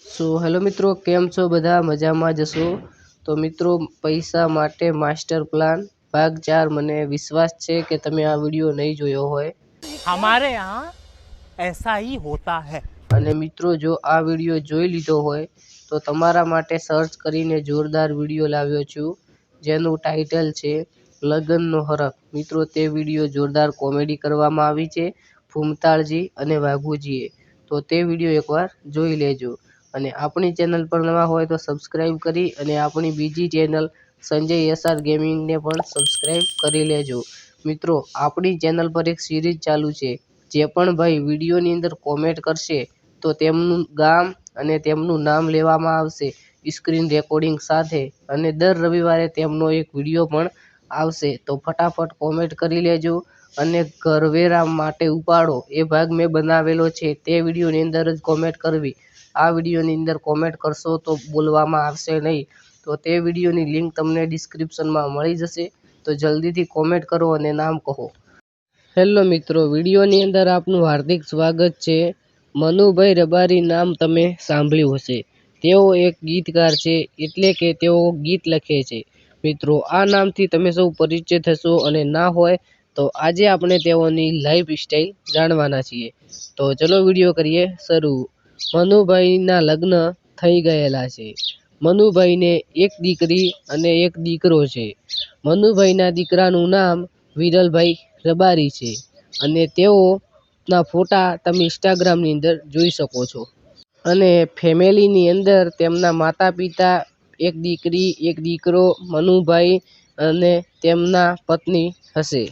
Hello મિત્રો, કેમ છો બધા? મજામાં જશો? તો મિત્રો, પૈસા માટે માસ્ટર પ્લાન ભાગ 4 મને વિશ્વાસ છે કે તમે આ વિડીયો નહીં જોયો હોય. हमारे यहाँ ऐसा ही होता है. અને મિત્રો, જો આ વિડીયો જોઈ લીધો હોય તો તમારા માટે સર્ચ કરીને જોરદાર વિડીયો લાવ્યો છું, જેનું ટાઇટલ છે લગ્નનો હરખ. મિત્રો, તે વિડીયો જોરદાર કોમેડી કરવામાં આવી છે ફૂમતાળજી અને વાઘુજીએ. તો તે વિડીયો એકવાર જોઈ લેજો. અને આપણી ચેનલ પર નવા હોય તો સબસ્ક્રાઈબ કરી અને આપણી બીજી ચેનલ સંજય એસઆર ગેમિંગને પણ સબસ્ક્રાઈબ કરી લેજો. મિત્રો, આપણી ચેનલ પર એક સિરીઝ ચાલુ છે. જે પણ ભાઈ વિડીયોની અંદર કોમેન્ટ કરશે તો તેમનું ગામ અને તેમનું નામ લેવામાં આવશે સ્ક્રીન રેકોર્ડિંગ સાથે. અને દર રવિવારે તેમનો એક વિડીયો પણ આવશે. તો ફટાફટ કોમેન્ટ કરી લેજો. અને ઘરવેરા માટે ઉપાડો એ ભાગ મેં બનાવેલો છે, તે વિડીયોની અંદર જ કોમેન્ટ કરવી. આ વિડીયોની અંદર કોમેન્ટ કરશો તો બોલવામાં આવશે નહીં. તો તે વિડીયોની લિંક તમને ડિસ્ક્રિપ્શનમાં મળી જશે. તો જલ્દીથી કોમેન્ટ કરો અને નામ કહો. હેલો મિત્રો, વિડીયોની અંદર આપનું હાર્દિક સ્વાગત છે. મનુભાઈ રબારી નામ તમે સાંભળ્યું હશે. તેઓ એક ગીતકાર છે, એટલે કે તેઓ ગીત લખે છે. મિત્રો, આ નામથી તમે સૌ પરિચિત થશો, અને ના હોય તો આજે આપણે તેઓની લાઈફ સ્ટાઈલ જાણવાના છીએ. તો ચલો વિડીયો કરીએ શરૂ. મનુભાઈના લગ્ન થઈ ગયેલા છે. મનુભાઈને એક દીકરી અને એક દીકરો છે. મનુભાઈના દીકરાનું નામ વિરલભાઈ રબારી છે. અને તેઓના ફોટા તમે ઇન્સ્ટાગ્રામની અંદર જોઈ શકો છો. અને ફેમિલીની અંદર તેમના માતા પિતા, એક દીકરી, એક દીકરો, મનુભાઈ અને તેમના પત્ની હશે.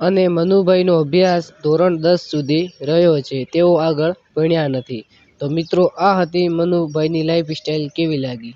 અને મનુભાઈનો અભ્યાસ ધોરણ 10 સુધી રહ્યો છે. તેઓ આગળ ભણ્યા નથી. તો મિત્રો, આ હતી મનુભાઈની લાઈફ સ્ટાઈલ. કેવી લાગી?